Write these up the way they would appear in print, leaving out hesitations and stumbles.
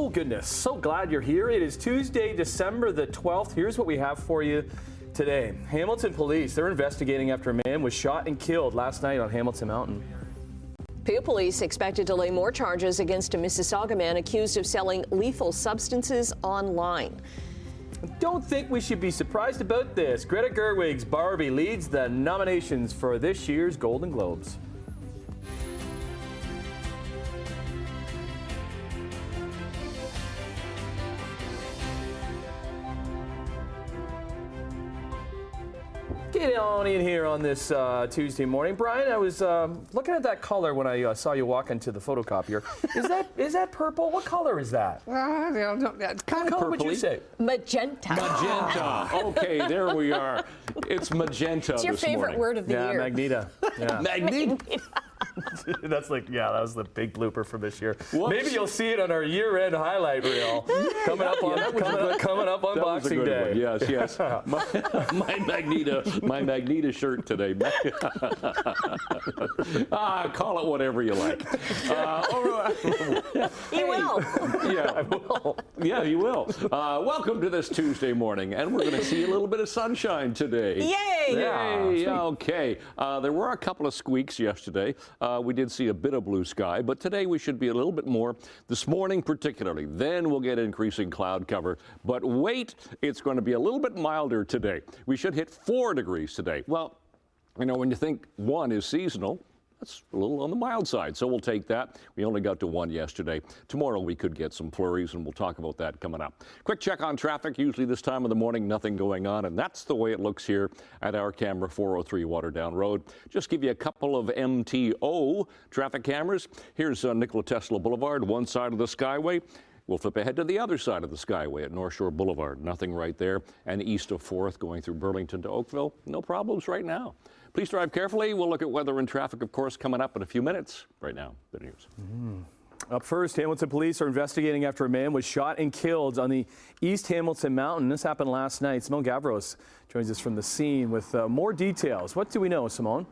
Oh, goodness. So glad you're here. It is Tuesday, December the 12th. Here's what we have for you today. Hamilton police, they're investigating after a man was shot and killed last night on Hamilton Mountain. Peel police expected to lay more charges against a Mississauga man accused of selling lethal substances online. Don't think we should be surprised about this. Greta Gerwig's Barbie leads the nominations for this year's Golden Globes. Get on in here on this Tuesday morning. Brian, I was looking at that color when I saw you walk into the photocopier. Is that purple? What color is that? It's kind of What would you purpley. say? Magenta. Magenta. Okay, there we are. It's magenta It's your this favorite morning. word of the year. Magneta. Yeah. Magneto. That's like, yeah, that was the big blooper from this year. Whoops. Maybe you'll see it on our year-end highlight reel coming up on That was a Boxing good Day. one. Yes, yes. My Magneto shirt today. Call it whatever you like. You will. Yeah, I will. Yeah, you will. Welcome to this Tuesday morning, and we're going to see a little bit of sunshine today. Yay! Yay! Okay. There were a couple of squeaks yesterday. We did see a bit of blue sky, but today we should be a little bit more. This morning particularly. Then we'll get increasing cloud cover. But wait, it's going to be a little bit milder today. We should hit 4 degrees today. Well, you know, when you think 1 is seasonal, that's a little on the mild side, so we'll take that. We only got to 1 yesterday. Tomorrow we could get some flurries, and we'll talk about that coming up. Quick check on traffic. Usually this time of the morning, nothing going on, and that's the way it looks here at our camera 403 Waterdown Road. Just give you a couple of MTO traffic cameras. Here's Nikola Tesla Boulevard, one side of the Skyway. We'll flip ahead to the other side of the Skyway at North Shore Boulevard. Nothing right there. And east of 4th going through Burlington to Oakville. No problems right now. Please drive carefully. We'll look at weather and traffic, of course, coming up in a few minutes. Right now, the news. Up first, Hamilton police are investigating after a man was shot and killed on the East Hamilton Mountain. This happened last night. Simone Gavros joins us from the scene with more details. What do we know, Simone?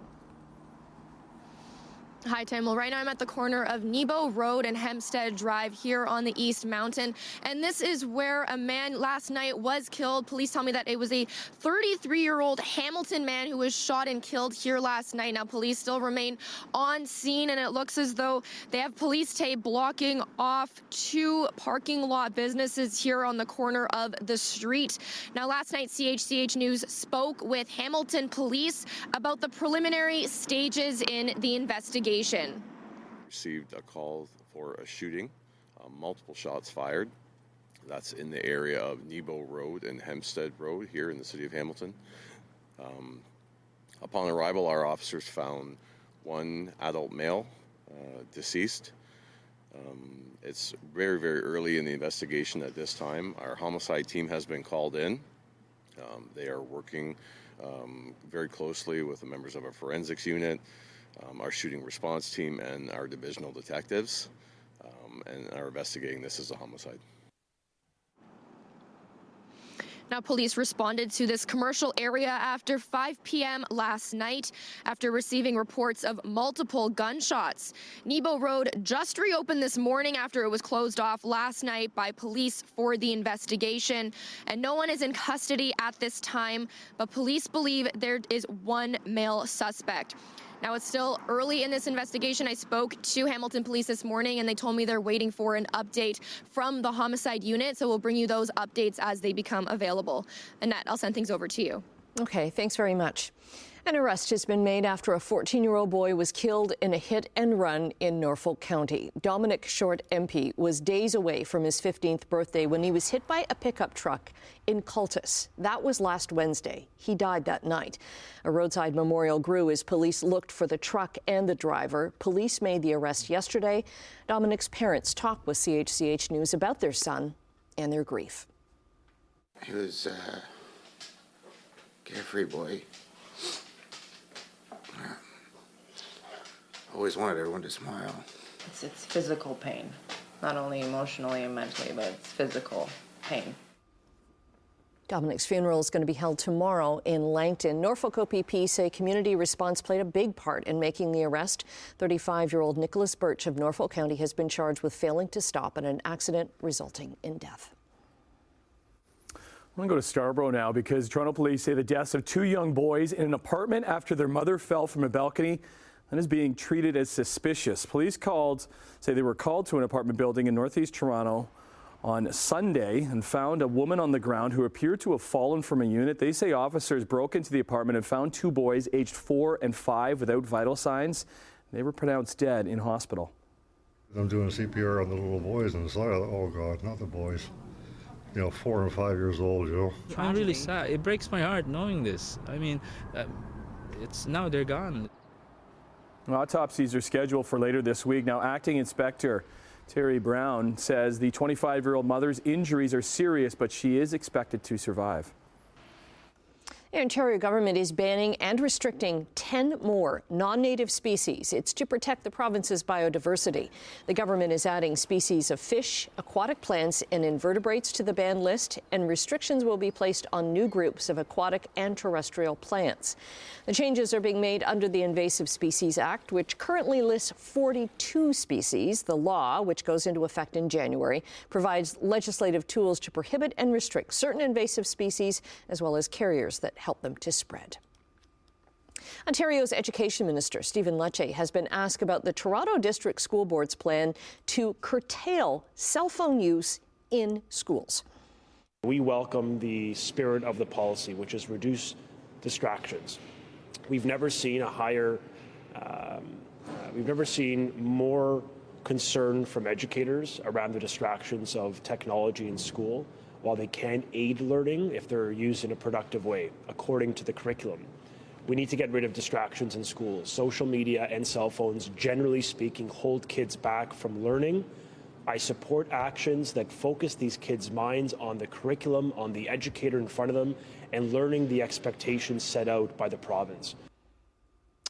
Hi, Tim. Well, right now I'm at the corner of Nebo Road and Hempstead Drive here on the East Mountain. And this is where a man last night was killed. Police tell me that it was a 33-year-old Hamilton man who was shot and killed here last night. Now, police still remain on scene, and it looks as though they have police tape blocking off 2 parking lot businesses here on the corner of the street. Now, last night, CHCH News spoke with Hamilton police about the preliminary stages in the investigation. Received a call for a shooting, multiple shots fired. That's in the area of Nebo Road and Hempstead Road here in the city of Hamilton. Upon arrival, our officers found 1 adult male deceased. It's very, very early in the investigation at this time. Our homicide team has been called in. They are working very closely with the members of our forensics unit, our shooting response team, and our divisional detectives, and are investigating this as a homicide. Now, police responded to this commercial area after 5 p.m. last night after receiving reports of multiple gunshots. Nebo Road just reopened this morning after it was closed off last night by police for the investigation. And no one is in custody at this time, but police believe there is 1 male suspect. Now, it's still early in this investigation. I spoke to Hamilton Police this morning, and they told me they're waiting for an update from the homicide unit, so we'll bring you those updates as they become available. Annette, I'll send things over to you. Okay, thanks very much. An arrest has been made after a 14-year-old boy was killed in a hit-and-run in Norfolk County. Dominic Short MP was days away from his 15th birthday when he was hit by a pickup truck in Cultus. That was last Wednesday. He died that night. A roadside memorial grew as police looked for the truck and the driver. Police made the arrest yesterday. Dominic's parents talked with CHCH News about their son and their grief. He was a carefree boy. Always wanted everyone to smile. It's physical pain, not only emotionally and mentally, but it's physical pain. Dominic's funeral is going to be held tomorrow in Langton. Norfolk OPP say community response played a big part in making the arrest. 35-year-old Nicholas Birch of Norfolk County has been charged with failing to stop in an accident resulting in death. I'm going to go to Scarborough now because Toronto police say the deaths of 2 young boys in an apartment after their mother fell from a balcony and is being treated as suspicious. Police say they were called to an apartment building in northeast Toronto on Sunday and found a woman on the ground who appeared to have fallen from a unit. They say officers broke into the apartment and found 2 boys aged 4 and 5 without vital signs. They were pronounced dead in hospital. I'm doing CPR on the little boys and inside. Oh God, not the boys. 4 and 5 years old, I'm really sad. It breaks my heart knowing this. I mean, now they're gone. Autopsies are scheduled for later this week. Now, Acting Inspector Terry Brown says the 25-year-old mother's injuries are serious, but she is expected to survive. The Ontario government is banning and restricting 10 more non-native species. It's to protect the province's biodiversity. The government is adding species of fish, aquatic plants, and invertebrates to the banned list, and restrictions will be placed on new groups of aquatic and terrestrial plants. The changes are being made under the Invasive Species Act, which currently lists 42 species. The law, which goes into effect in January, provides legislative tools to prohibit and restrict certain invasive species, as well as carriers that help them to spread. Ontario's Education Minister, Stephen Lecce, has been asked about the Toronto District School Board's plan to curtail cell phone use in schools. We welcome the spirit of the policy, which is reduce distractions. We've never seen more concern from educators around the distractions of technology in school. While they can aid learning if they're used in a productive way, according to the curriculum. We need to get rid of distractions in schools. Social media and cell phones, generally speaking, hold kids back from learning. I support actions that focus these kids' minds on the curriculum, on the educator in front of them, and learning the expectations set out by the province.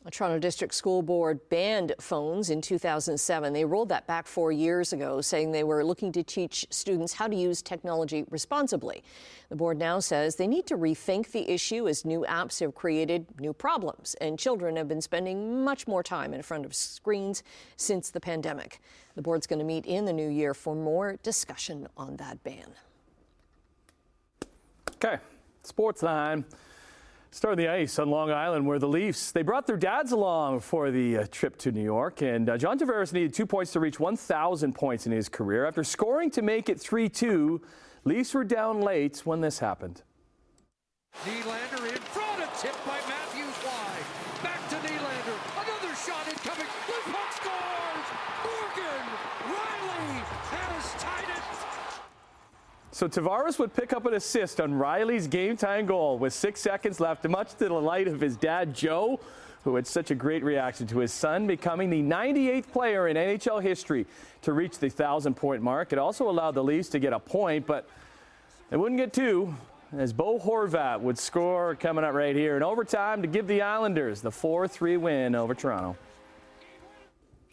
A Toronto District School Board banned phones in 2007. They rolled that back 4 years ago, saying they were looking to teach students how to use technology responsibly. The board now says they need to rethink the issue as new apps have created new problems, and children have been spending much more time in front of screens since the pandemic. The board's going to meet in the new year for more discussion on that ban. Okay, sports line. Start on the ice on Long Island, where the Leafs, they brought their dads along for the trip to New York. And John Tavares needed 2 points to reach 1,000 points in his career. After scoring to make it 3-2, Leafs were down late when this happened. Nylander in front, a tip by Matthews wide. Back to Nylander, another shot incoming. The puck scores! Morgan Riley has tied it. So Tavares would pick up an assist on Riley's game-tying goal with 6 seconds left, much to the delight of his dad, Joe, who had such a great reaction to his son becoming the 98th player in NHL history to reach the 1,000-point mark. It also allowed the Leafs to get a point, but they wouldn't get 2, as Bo Horvat would score coming up right here in overtime to give the Islanders the 4-3 win over Toronto.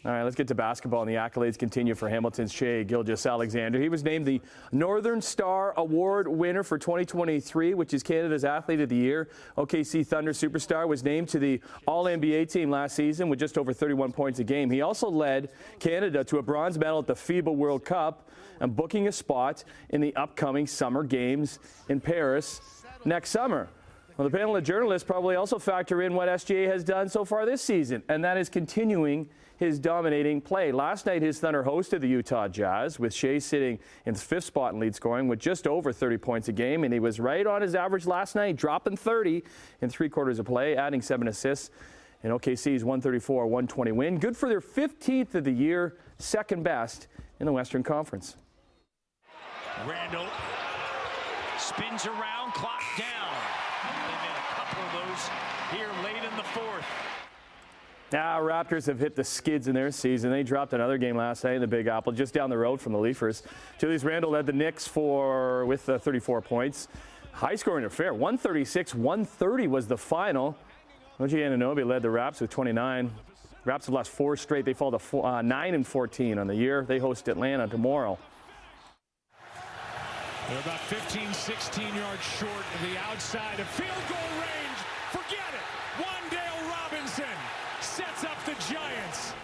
All right, let's get to basketball, and the accolades continue for Hamilton's Shea Gilgeous-Alexander. He was named the Northern Star Award winner for 2023, which is Canada's Athlete of the Year. OKC Thunder superstar was named to the All-NBA team last season with just over 31 points a game. He also led Canada to a bronze medal at the FIBA World Cup and booking a spot in the upcoming Summer Games in Paris next summer. Well, the panel of journalists probably also factor in what SGA has done so far this season, and that is continuing his dominating play. Last night, his Thunder hosted the Utah Jazz, with Shea sitting in the 5th spot in lead scoring with just over 30 points a game, and he was right on his average last night, dropping 30 in 3 quarters of play, adding 7 assists in OKC's 134-120 win. Good for their 15th of the year, second best in the Western Conference. Randall spins around, clock down. They've made a couple of those here late in the 4th. Now, Raptors have hit the skids in their season. They dropped another game last night in the Big Apple, just down the road from the Leafers. Julius Randle led the Knicks with 34 points. High-scoring affair, 136-130 was the final. OG Anunoby led the Raps with 29. Raps have lost 4 straight. They fall to 9-14 on the year. They host Atlanta tomorrow. They're about 15, 16 yards short of the outside of field goal range. Forget it. Wandale Robinson sets up the Giants.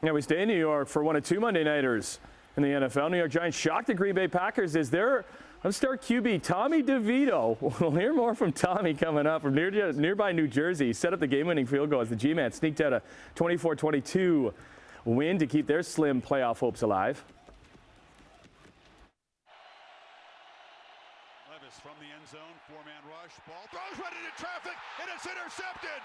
Yeah, we stay in New York for one of two Monday Nighters in the NFL. New York Giants shocked the Green Bay Packers as their upstart QB Tommy DeVito. We'll hear more from Tommy coming up from nearby New Jersey. He set up the game-winning field goal as the G-Man sneaked out a 24-22 win to keep their slim playoff hopes alive. Levis from the end zone, four-man rush, ball throws right into traffic, and it's intercepted.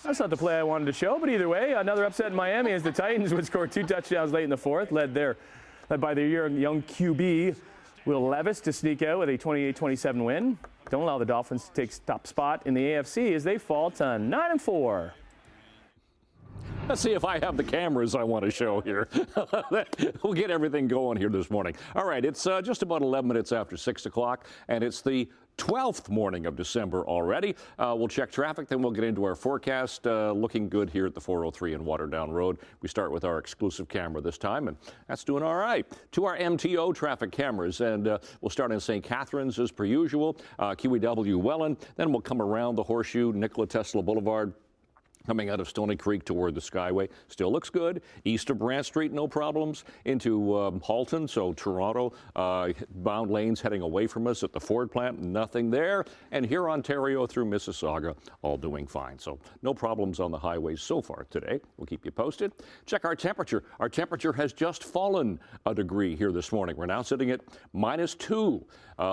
That's not the play I wanted to show, but either way, another upset in Miami as the Titans would score 2 touchdowns late in the fourth, led by their young QB, Will Levis, to sneak out with a 28-27 win. Don't allow the Dolphins to take top spot in the AFC as they fall to 9-4. Let's see if I have the cameras I want to show here. We'll get everything going here this morning. All right, it's just about 11 minutes after 6 o'clock, and it's the 12th morning of December already. We'll check traffic, then we'll get into our forecast. Looking good here at the 403 and Waterdown Road. We start with our exclusive camera this time, and that's doing all right. To our MTO traffic cameras, and we'll start in St. Catharines as per usual, QEW Welland, then we'll come around the Horseshoe, Nikola Tesla Boulevard, coming out of Stony Creek toward the Skyway. Still looks good. East of Brant Street, no problems. Into Halton, so Toronto, bound lanes heading away from us at the Ford plant, nothing there. And here, Ontario through Mississauga, all doing fine. So no problems on the highways so far today. We'll keep you posted. Check our temperature. Our temperature has just fallen a degree here this morning. We're now sitting at -2.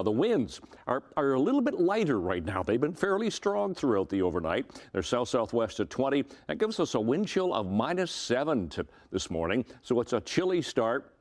The winds are a little bit lighter right now. They've been fairly strong throughout the overnight. They're south-southwest at 20. That gives us a wind chill of -7 this morning. So it's a chilly start.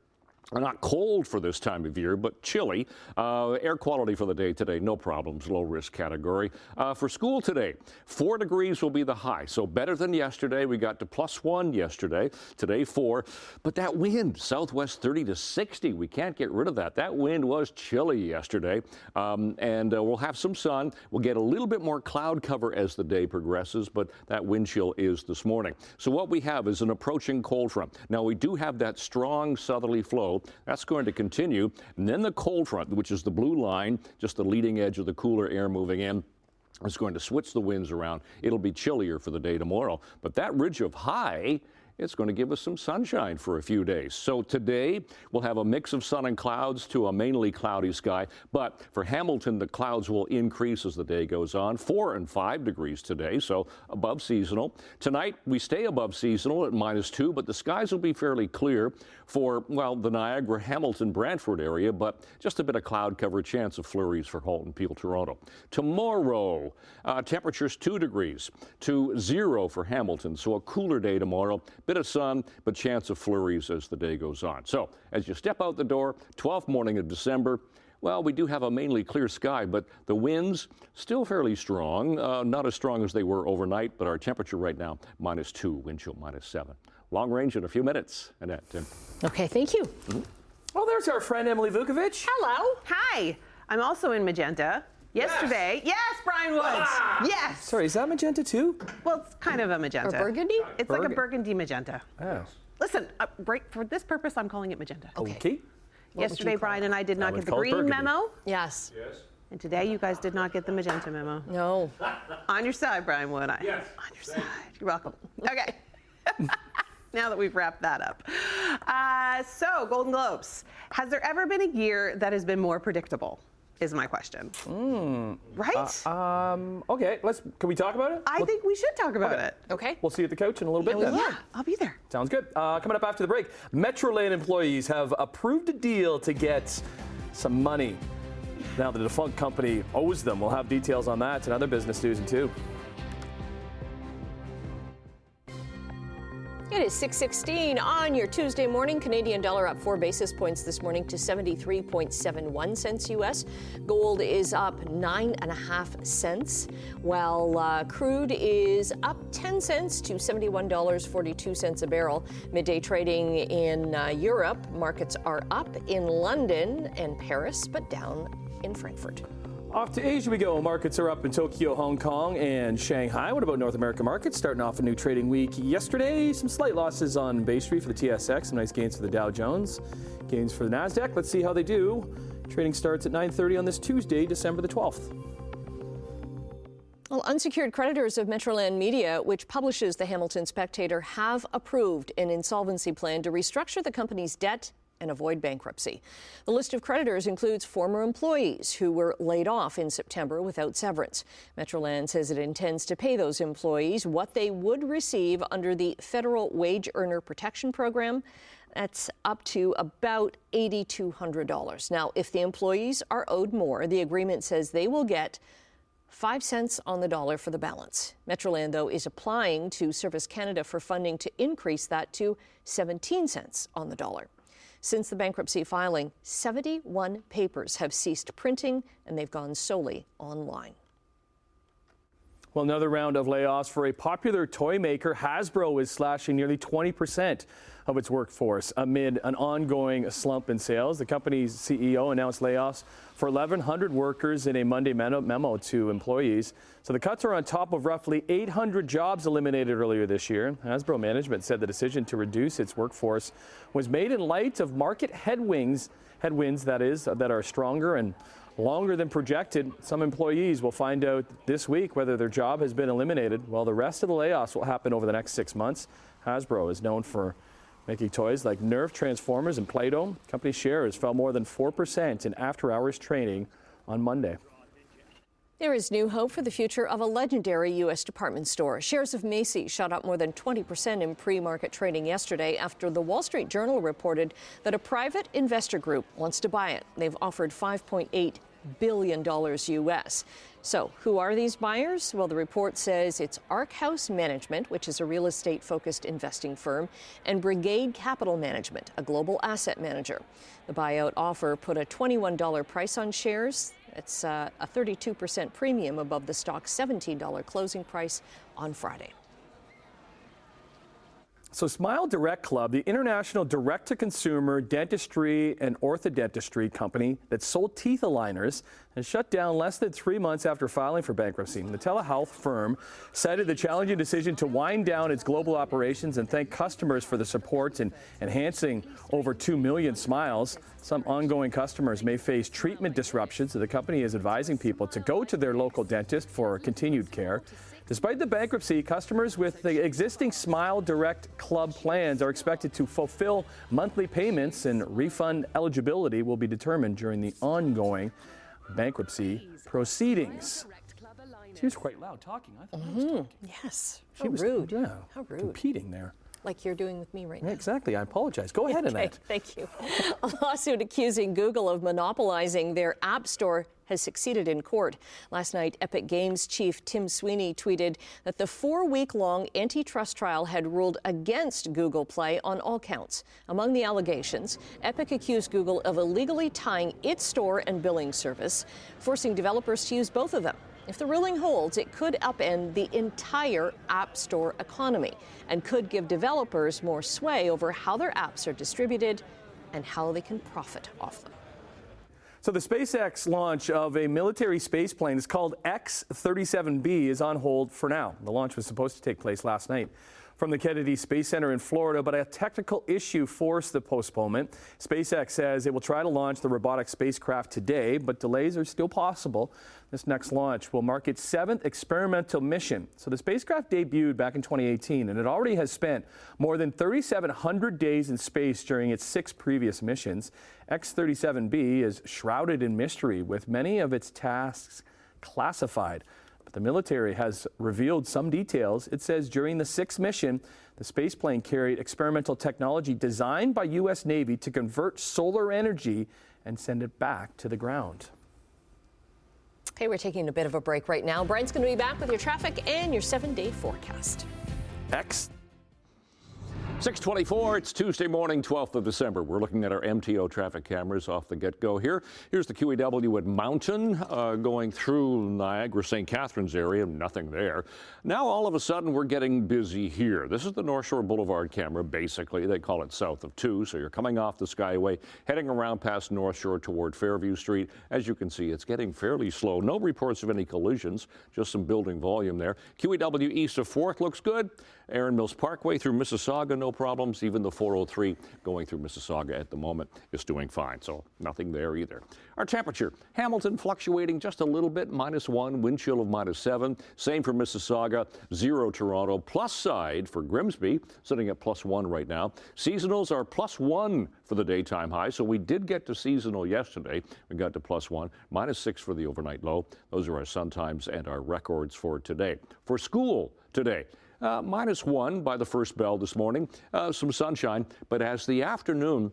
Not cold for this time of year, but chilly. Air quality for the day today, no problems, low risk category. For school today, 4 degrees will be the high, so better than yesterday. We got to +1 yesterday, today 4. But that wind, southwest 30 to 60, we can't get rid of that. That wind was chilly yesterday, and we'll have some sun. We'll get a little bit more cloud cover as the day progresses, but that wind chill is this morning. So what we have is an approaching cold front. Now, we do have that strong southerly flow. That's going to continue. And then the cold front, which is the blue line, just the leading edge of the cooler air moving in, is going to switch the winds around. It'll be chillier for the day tomorrow. But that ridge of high, it's going to give us some sunshine for a few days. So today, we'll have a mix of sun and clouds to a mainly cloudy sky. But for Hamilton, the clouds will increase as the day goes on. 4 and 5 degrees today, so above seasonal. Tonight, we stay above seasonal at -2, but the skies will be fairly clear for, well, the Niagara, Hamilton, Brantford area, but just a bit of cloud cover, chance of flurries for Halton, Peel, Toronto. Tomorrow, temperatures 2 degrees to 0 for Hamilton, so a cooler day tomorrow. Bit of sun, but chance of flurries as the day goes on. So as you step out the door, 12th morning of December, well, we do have a mainly clear sky, but the winds still fairly strong, not as strong as they were overnight, but our temperature right now, -2, wind chill -7. Long range in a few minutes. Annette, Tim. Okay, thank you. Well, there's our friend Emily Vukovic. Hello. Hi. I'm also in magenta. Yesterday. Yes, Brian Woods. Yes. Sorry, is that magenta too? Well, it's kind of a magenta. Or burgundy? It's like a burgundy magenta. Oh. Listen, right, for this purpose, I'm calling it magenta. Okay. Yesterday, Brian and I did not get the green memo. Yes. And today, you guys did not get the magenta memo. No. On your side, Brian Wood. Yes. On your side. You're welcome. Okay. Now that we've wrapped that up. So, Golden Globes. Has there ever been a year that has been more predictable? Is my question. Right? Okay, can we talk about it? I think we should talk about it. Okay. We'll see you at the couch in a little bit then. Yeah, I'll be there. Sounds good. Coming up after the break, Metrolane employees have approved a deal to get some money. Now the defunct company owes them. We'll have details on that and other business news too. It is 6:16 on your Tuesday morning. Canadian dollar up 4 basis points this morning to 73.71 cents U.S. Gold is up 9.5 cents, while crude is up 10 cents to $71.42 a barrel. Midday trading in Europe, markets are up in London and Paris, but down in Frankfurt. Off to Asia we go. Markets are up in Tokyo, Hong Kong, and Shanghai. What about North American markets? Starting off a new trading week yesterday. Some slight losses on Bay Street for the TSX. Some nice gains for the Dow Jones. Gains for the NASDAQ. Let's see how they do. Trading starts at 9:30 on this Tuesday, December the 12th. Well, unsecured creditors of Metroland Media, which publishes the Hamilton Spectator, have approved an insolvency plan to restructure the company's debt and avoid bankruptcy. The list of creditors includes former employees who were laid off in September without severance. Metroland says it intends to pay those employees what they would receive under the Federal Wage Earner Protection Program. That's up to about $8,200. Now, if the employees are owed more, the agreement says they will get 5 cents on the dollar for the balance. Metroland, though, is applying to Service Canada for funding to increase that to 17 cents on the dollar. Since the bankruptcy filing, 71 papers have ceased printing, and they've gone solely online. Well, another round of layoffs for a popular toy maker. Hasbro is slashing nearly 20% of its workforce amid an ongoing slump in sales. The company's CEO announced layoffs for 1,100 workers in a Monday memo to employees. So the cuts are on top of roughly 800 jobs eliminated earlier this year. Hasbro management said the decision to reduce its workforce was made in light of market headwinds that are stronger and longer than projected. Some employees will find out this week whether their job has been eliminated, while the rest of the layoffs will happen over the next 6 months. Hasbro is known for making toys like Nerf, Transformers, and Play-Doh. Company shares fell more than 4% in after-hours trading on Monday. There is new hope for the future of a legendary U.S. department store. Shares of Macy's shot up more than 20% in pre-market trading yesterday after the Wall Street Journal reported that a private investor group wants to buy it. They've offered $5.8 billion U.S. So who are these buyers? Well, the report says it's Ark House Management, which is a real estate-focused investing firm, and Brigade Capital Management, a global asset manager. The buyout offer put a $21 price on shares. It's a 32% premium above the stock's $17 closing price on Friday. So Smile Direct Club, the international direct-to-consumer dentistry and orthodontistry company that sold teeth aligners, has shut down less than 3 months after filing for bankruptcy. The telehealth firm cited the challenging decision to wind down its global operations and thank customers for the support in enhancing over 2 million smiles. Some ongoing customers may face treatment disruptions, so the company is advising people to go to their local dentist for continued care. Despite the bankruptcy, customers with the existing Smile Direct Club plans are expected to fulfill monthly payments, and refund eligibility will be determined during the ongoing bankruptcy proceedings. She was quite loud talking. I thought I was talking. Yes. She was rude. Yeah, How rude. competing there. Like you're doing with me right now. Exactly. I apologize. Go ahead, Annette. Thank you. A lawsuit accusing Google of monopolizing their App Store has succeeded in court. Last night, Epic Games chief Tim Sweeney tweeted that the 4-week-long antitrust trial had ruled against Google Play on all counts. Among the allegations, Epic accused Google of illegally tying its store and billing service, forcing developers to use both of them. If the ruling holds, it could upend the entire App Store economy and could give developers more sway over how their apps are distributed and how they can profit off them. So the SpaceX launch of a military space plane is called X-37B is on hold for now. The launch was supposed to take place last night from the Kennedy Space Center in Florida, but a technical issue forced the postponement. SpaceX says it will try to launch the robotic spacecraft today, but delays are still possible. This next launch will mark its 7th experimental mission. So the spacecraft debuted back in 2018, and it already has spent more than 3,700 days in space during its 6 previous missions. X-37B is shrouded in mystery, with many of its tasks classified. But the military has revealed some details. It says during the 6th mission, the spaceplane carried experimental technology designed by U.S. Navy to convert solar energy and send it back to the ground. Okay, we're taking a bit of a break right now. Brian's going to be back with your traffic and your 7-day forecast. 6:24, it's Tuesday morning, 12th of December. We're looking at our MTO traffic cameras off the get-go here. Here's the QEW at Mountain going through Niagara, St. Catharines area, nothing there. Now all of a sudden we're getting busy here. This is the North Shore Boulevard camera, basically. They call it south of 2, so you're coming off the Skyway, heading around past North Shore toward Fairview Street. As you can see, it's getting fairly slow. No reports of any collisions, just some building volume there. QEW east of 4th looks good. Erin Mills Parkway through Mississauga, no problems. Even the 403 going through Mississauga at the moment is doing fine, so nothing there either. Our temperature, Hamilton fluctuating just a little bit, -1, wind chill of -7. Same for Mississauga, 0 Toronto. Plus side for Grimsby, sitting at +1 right now. Seasonals are +1 for the daytime high, so we did get to seasonal yesterday. We got to +1, -6 for the overnight low. Those are our sun times and our records for today. For school today, -1 by the first bell this morning. Some sunshine, but as the afternoon,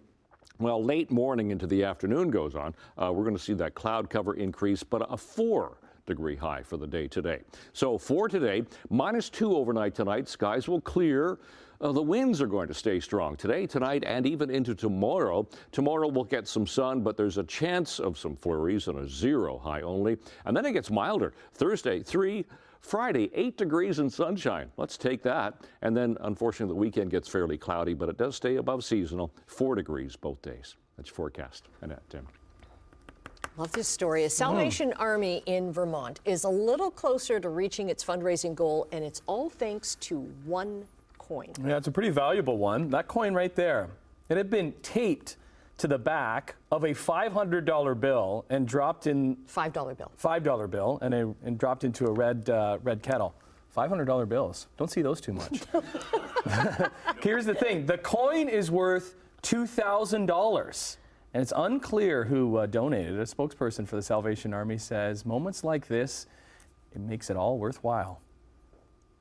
well, late morning into the afternoon goes on, we're going to see that cloud cover increase, but a 4-degree high for the day today. So for today, -2 overnight tonight. Skies will clear. The winds are going to stay strong today, tonight, and even into tomorrow. Tomorrow we'll get some sun, but there's a chance of some flurries and a 0 high only. And then it gets milder. Thursday, 3. Friday, 8 degrees and sunshine. Let's take that. And then, unfortunately, the weekend gets fairly cloudy, but it does stay above seasonal. 4 degrees both days. That's your forecast. Annette, Tim. Love this story. A Salvation Army in Vermont is a little closer to reaching its fundraising goal, and it's all thanks to one coin. Yeah, it's a pretty valuable one. That coin right there. It had been taped to the back of a $500 bill and dropped in $5 bill. $5 bill and dropped into a red kettle. $500 bills. Don't see those too much. Here's the thing. The coin is worth $2,000. And it's unclear who donated. A spokesperson for the Salvation Army says, moments like this, it makes it all worthwhile.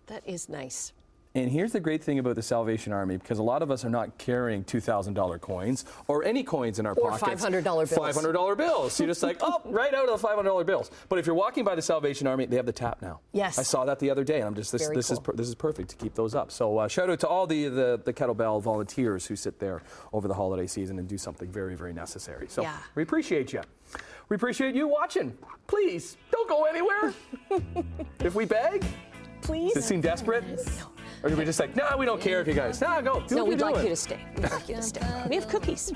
That is nice. And here's the great thing about the Salvation Army, because a lot of us are not carrying $2,000 coins or any coins in our pockets. Or $500 bills. $500 bills. You're just like, oh, right out of the $500 bills. But if you're walking by the Salvation Army, they have the tap now. Yes. I saw that the other day, and I'm just, this is perfect to keep those up. So shout out to all the kettlebell volunteers who sit there over the holiday season and do something very, very necessary. So we appreciate you. We appreciate you watching. Please, don't go anywhere. If we beg, please. Does it seem desperate? No. Or do we just like, no, we don't care if you guys, go. Do no, what we'd you're like doing. you to stay. We'd like you to stay. We have cookies.